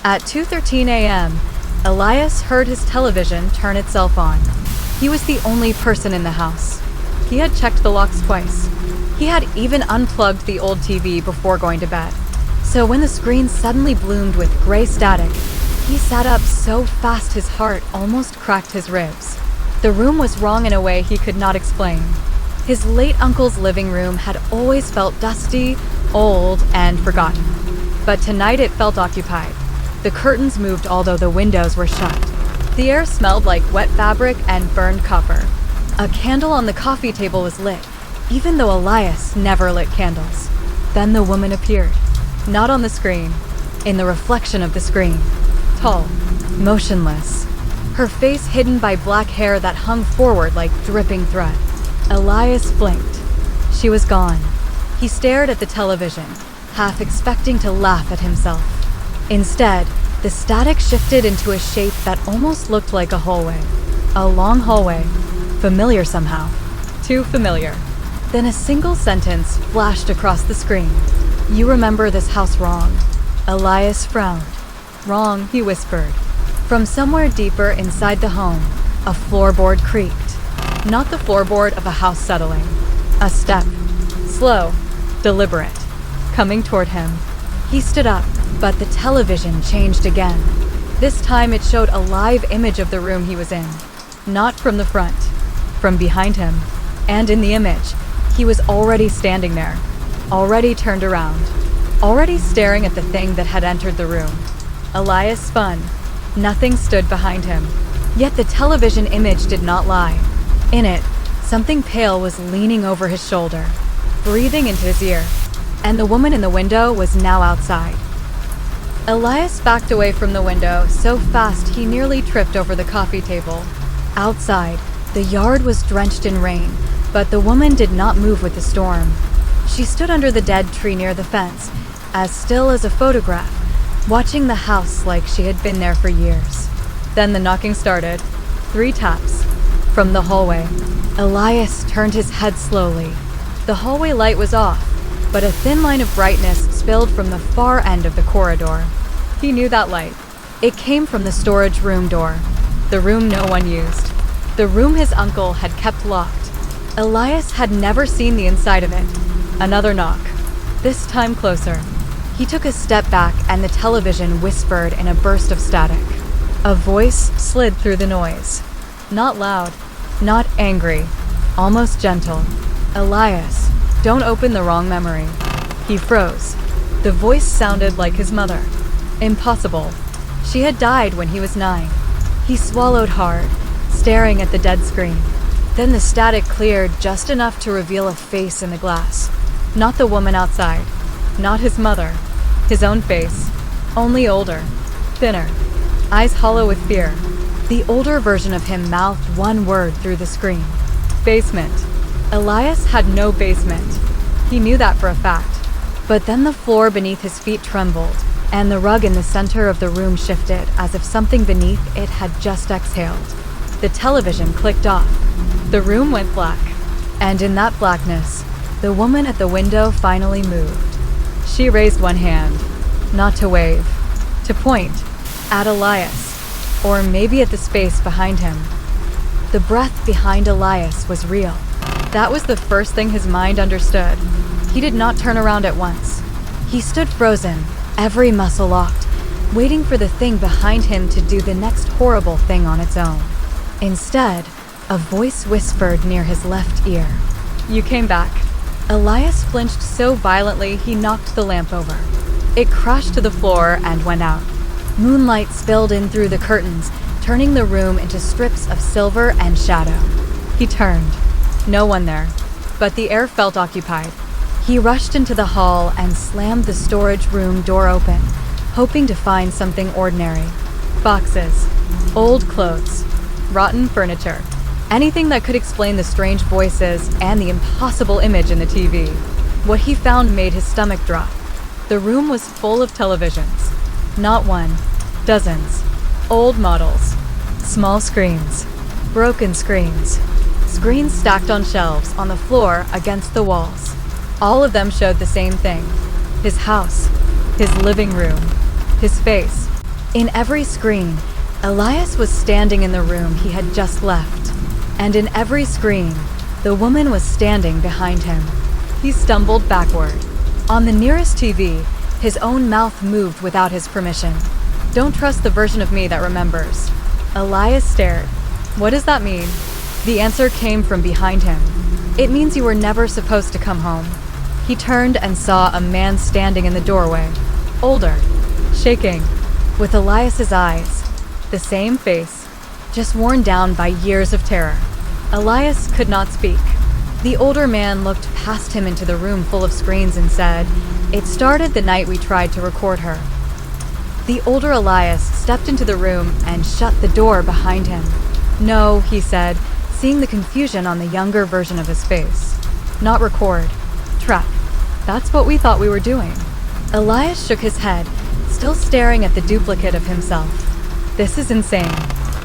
At 2:13 a.m., Elias heard his television turn itself on. He was the only person in the house. He had checked the locks twice. He had even unplugged the old TV before going to bed. So when the screen suddenly bloomed with gray static, he sat up so fast his heart almost cracked his ribs. The room was wrong in a way he could not explain. His late uncle's living room had always felt dusty, old, and forgotten. But tonight it felt occupied. The curtains moved although the windows were shut. The air smelled like wet fabric and burned copper. A candle on the coffee table was lit, even though Elias never lit candles. Then the woman appeared. Not on the screen, in the reflection of the screen. Tall, motionless. Her face hidden by black hair that hung forward like dripping thread. Elias blinked. She was gone. He stared at the television, half expecting to laugh at himself. Instead, the static shifted into a shape that almost looked like a hallway. A long hallway. Familiar somehow. Too familiar. Then a single sentence flashed across the screen. "You remember this house wrong." Elias frowned. "Wrong," he whispered. From somewhere deeper inside the home, a floorboard creaked. Not the floorboard of a house settling. A step. Slow. Deliberate. Coming toward him. He stood up, but the television changed again. This time it showed a live image of the room he was in. Not from the front. From behind him. And in the image, he was already standing there. Already turned around. Already staring at the thing that had entered the room. Elias spun. Nothing stood behind him. Yet the television image did not lie. In it, something pale was leaning over his shoulder, breathing into his ear. And the woman in the window was now outside. Elias backed away from the window so fast he nearly tripped over the coffee table. Outside, the yard was drenched in rain, but the woman did not move with the storm. She stood under the dead tree near the fence, as still as a photograph, watching the house like she had been there for years. Then the knocking started. 3 taps. From the hallway. Elias turned his head slowly. The hallway light was off, but a thin line of brightness spilled from the far end of the corridor. He knew that light. It came from the storage room door. The room no one used. The room his uncle had kept locked. Elias had never seen the inside of it. Another knock. This time closer. He took a step back and the television whispered in a burst of static. A voice slid through the noise. Not loud. Not angry. Almost gentle. "Elias, don't open the wrong memory." He froze. The voice sounded like his mother. Impossible. She had died when he was 9. He swallowed hard, staring at the dead screen. Then the static cleared just enough to reveal a face in the glass. Not the woman outside. Not his mother. His own face. Only older. Thinner. Eyes hollow with fear. The older version of him mouthed one word through the screen. Basement. Elias had no basement. He knew that for a fact. But then the floor beneath his feet trembled, and the rug in the center of the room shifted as if something beneath it had just exhaled. The television clicked off. The room went black. And in that blackness, the woman at the window finally moved. She raised one hand. Not to wave. To point. At Elias. Or maybe at the space behind him. The breath behind Elias was real. That was the first thing his mind understood. He did not turn around at once. He stood frozen, every muscle locked, waiting for the thing behind him to do the next horrible thing on its own. Instead, a voice whispered near his left ear. "You came back." Elias flinched so violently he knocked the lamp over. It crashed to the floor and went out. Moonlight spilled in through the curtains, turning the room into strips of silver and shadow. He turned. No one there, but the air felt occupied. He rushed into the hall and slammed the storage room door open, hoping to find something ordinary. Boxes, old clothes, rotten furniture, anything that could explain the strange voices and the impossible image in the TV. What he found made his stomach drop. The room was full of televisions. Not one, dozens. Old models, small screens, broken screens. Screens stacked on shelves on the floor against the walls. All of them showed the same thing. His house, his living room, his face. In every screen, Elias was standing in the room he had just left. And in every screen, the woman was standing behind him. He stumbled backward. On the nearest TV, his own mouth moved without his permission. Don't trust the version of me that remembers. Elias stared. What does that mean? The answer came from behind him. It means you were never supposed to come home. He turned and saw a man standing in the doorway. Older, shaking, with Elias's eyes. The same face, just worn down by years of terror. Elias could not speak. The older man looked past him into the room full of screens and said, "It started the night we tried to record her." The older Elias stepped into the room and shut the door behind him. "No," he said, seeing the confusion on the younger version of his face. "Not record. Trap. That's what we thought we were doing." Elias shook his head, still staring at the duplicate of himself. "This is insane."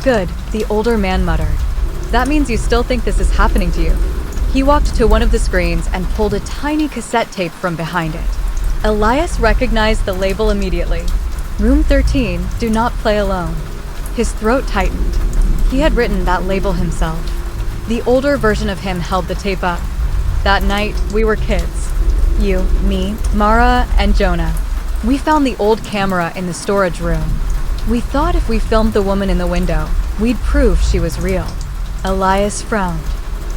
"Good," the older man muttered. "That means you still think this is happening to you." He walked to one of the screens and pulled a tiny cassette tape from behind it. Elias recognized the label immediately. Room 13, do not play alone. His throat tightened. He had written that label himself. The older version of him held the tape up. "That night, we were kids. You, me, Mara, and Jonah. We found the old camera in the storage room. We thought if we filmed the woman in the window, we'd prove she was real." Elias frowned.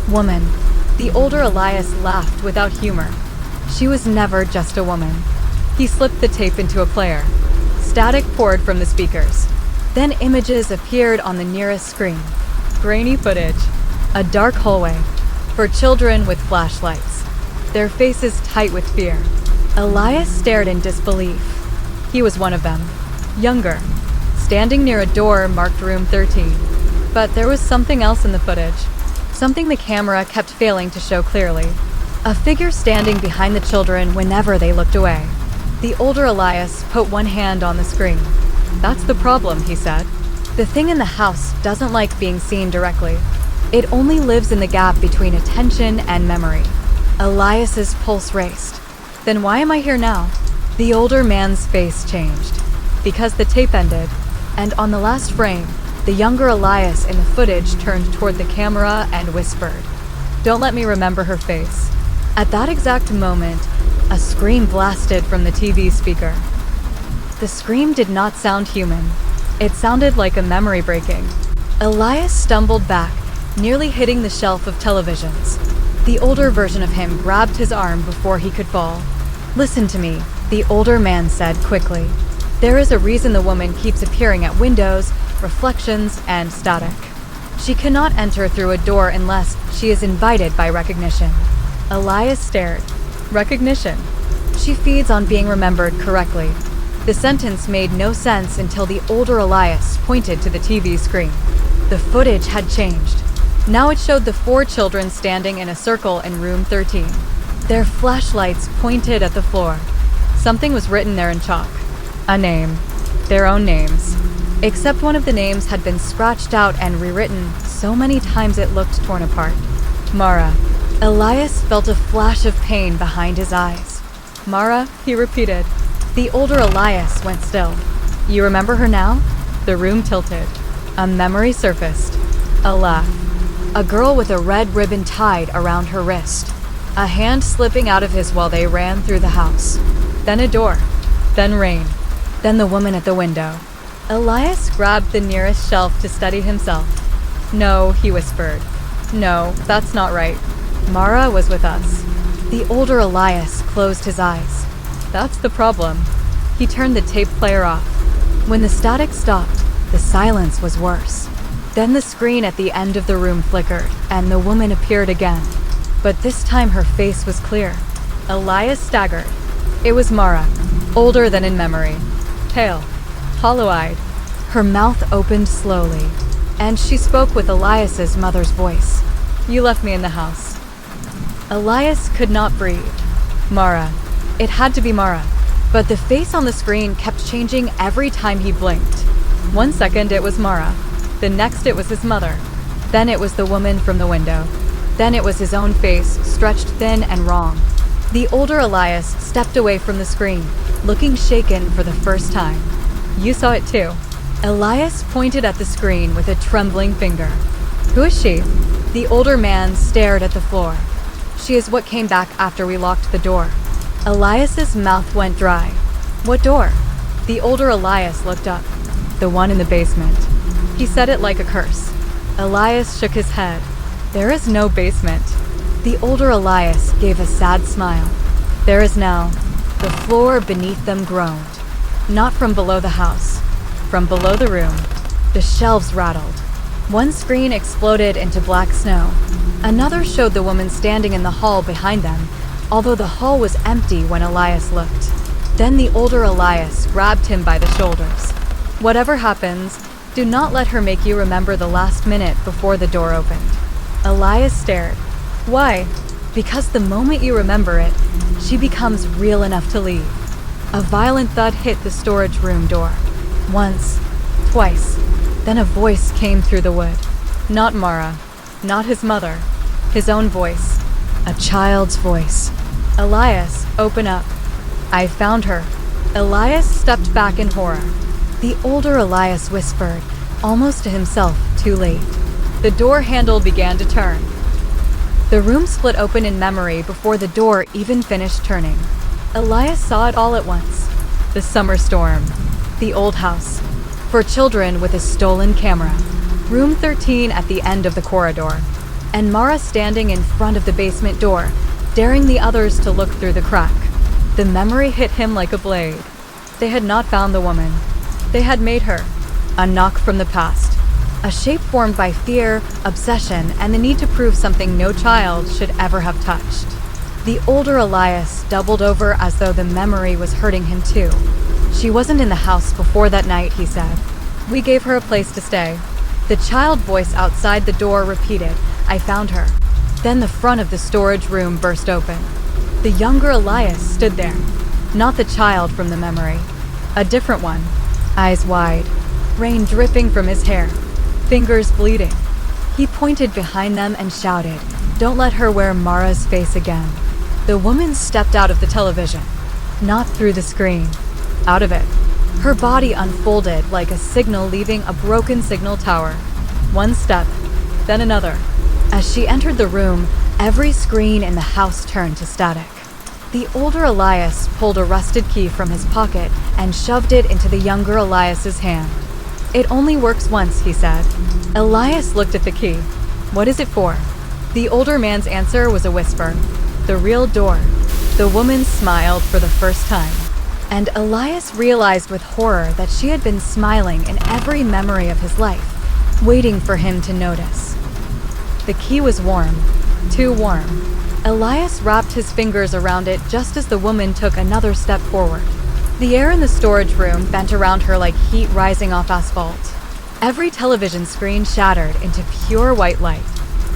"Woman." The older Elias laughed without humor. She was never just a woman. He slipped the tape into a player. Static poured from the speakers. Then images appeared on the nearest screen. Grainy footage. A dark hallway. For children with flashlights. Their faces tight with fear. Elias stared in disbelief. He was one of them. Younger. Standing near a door marked room 13. But there was something else in the footage. Something the camera kept failing to show clearly. A figure standing behind the children whenever they looked away. The older Elias put one hand on the screen. "That's the problem," he said. "The thing in the house doesn't like being seen directly. It only lives in the gap between attention and memory." Elias's pulse raced. "Then why am I here now?" The older man's face changed. Because the tape ended, and on the last frame, the younger Elias in the footage turned toward the camera and whispered, "Don't let me remember her face." At that exact moment, a scream blasted from the TV speaker. The scream did not sound human. It sounded like a memory breaking. Elias stumbled back, nearly hitting the shelf of televisions. The older version of him grabbed his arm before he could fall. "Listen to me," the older man said quickly. "There is a reason the woman keeps appearing at windows, reflections, and static. She cannot enter through a door unless she is invited by recognition." Elias stared. "Recognition? She feeds on being remembered correctly." The sentence made no sense until the older Elias pointed to the TV screen. The footage had changed. Now it showed the 4 children standing in a circle in room 13. Their flashlights pointed at the floor. Something was written there in chalk. A name. Their own names. Except one of the names had been scratched out and rewritten so many times it looked torn apart. Mara. Elias felt a flash of pain behind his eyes. "Mara," he repeated. The older Elias went still. "You remember her now?" The room tilted. A memory surfaced. A laugh. A girl with a red ribbon tied around her wrist. A hand slipping out of his while they ran through the house. Then a door. Then rain. Then the woman at the window. Elias grabbed the nearest shelf to steady himself. "No," he whispered. "No, that's not right. Mara was with us." The older Elias closed his eyes. "That's the problem." He turned the tape player off. When the static stopped, the silence was worse. Then the screen at the end of the room flickered, and the woman appeared again. But this time her face was clear. Elias staggered. It was Mara, older than in memory. Pale, hollow-eyed. Her mouth opened slowly, and she spoke with Elias's mother's voice. "You left me in the house." Elias could not breathe. Mara. It had to be Mara. But the face on the screen kept changing every time he blinked. One second it was Mara. The next it was his mother. Then it was the woman from the window. Then it was his own face, stretched thin and wrong. The older Elias stepped away from the screen, looking shaken for the first time. You saw it too. Elias pointed at the screen with a trembling finger. Who is she? The older man stared at the floor. She is what came back after we locked the door. Elias's mouth went dry. What door? The older Elias looked up. The one in the basement. He said it like a curse. Elias shook his head. There is no basement. The older Elias gave a sad smile. There is now. The floor beneath them groaned. Not from below the house. From below the room. The shelves rattled. One screen exploded into black snow. Another showed the woman standing in the hall behind them, although the hall was empty when Elias looked. Then the older Elias grabbed him by the shoulders. Whatever happens, do not let her make you remember the last minute before the door opened. Elias stared. Why? Because the moment you remember it, she becomes real enough to leave. A violent thud hit the storage room door. Once, twice, then a voice came through the wood. Not Mara, not his mother, his own voice. A child's voice. Elias, open up. I found her. Elias stepped back in horror. The older Elias whispered, almost to himself, too late. The door handle began to turn. The room split open in memory before the door even finished turning. Elias saw it all at once. The summer storm. The old house. For children with a stolen camera. Room 13 at the end of the corridor. And Mara standing in front of the basement door, daring the others to look through the crack. The memory hit him like a blade. They had not found the woman. They had made her. A knock from the past. A shape formed by fear, obsession, and the need to prove something no child should ever have touched. The older Elias doubled over as though the memory was hurting him too. She wasn't in the house before that night, he said. We gave her a place to stay. The child voice outside the door repeated, I found her. Then the front of the storage room burst open. The younger Elias stood there. Not the child from the memory. A different one. Eyes wide. Rain dripping from his hair. Fingers bleeding. He pointed behind them and shouted, Don't let her wear Mara's face again. The woman stepped out of the television. Not through the screen. Out of it. Her body unfolded like a signal leaving a broken signal tower. One step, then another. As she entered the room, every screen in the house turned to static. The older Elias pulled a rusted key from his pocket and shoved it into the younger Elias's hand. It only works once, he said. Elias looked at the key. What is it for? The older man's answer was a whisper. The real door. The woman smiled for the first time. And Elias realized with horror that she had been smiling in every memory of his life, waiting for him to notice. The key was warm. Too warm. Elias wrapped his fingers around it just as the woman took another step forward. The air in the storage room bent around her like heat rising off asphalt. Every television screen shattered into pure white light.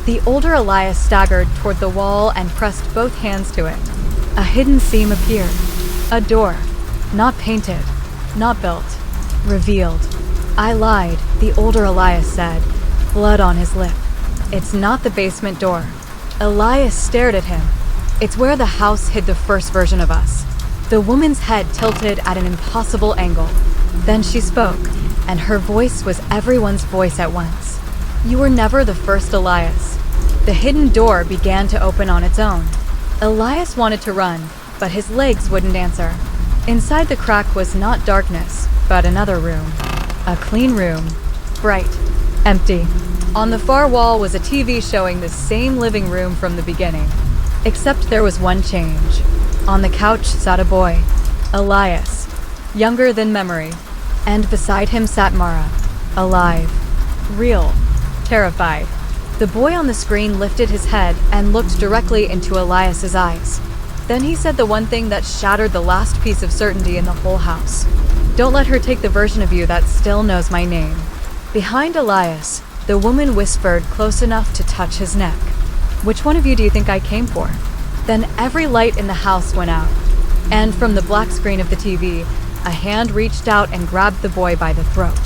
The older Elias staggered toward the wall and pressed both hands to it. A hidden seam appeared. A door. Not painted. Not built. Revealed. I lied, the older Elias said, blood on his lip. It's not the basement door. Elias stared at him. It's where the house hid the first version of us. The woman's head tilted at an impossible angle. Then she spoke, and her voice was everyone's voice at once. You were never the first Elias. The hidden door began to open on its own. Elias wanted to run, but his legs wouldn't answer. Inside the crack was not darkness, but another room. A clean room. Bright. Empty. On the far wall was a TV showing the same living room from the beginning. Except there was one change. On the couch sat a boy. Elias. Younger than memory. And beside him sat Mara. Alive. Real. Terrified. The boy on the screen lifted his head and looked directly into Elias's eyes. Then he said the one thing that shattered the last piece of certainty in the whole house. Don't let her take the version of you that still knows my name. Behind Elias, the woman whispered close enough to touch his neck. Which one of you do you think I came for? Then every light in the house went out. And from the black screen of the TV, a hand reached out and grabbed the boy by the throat.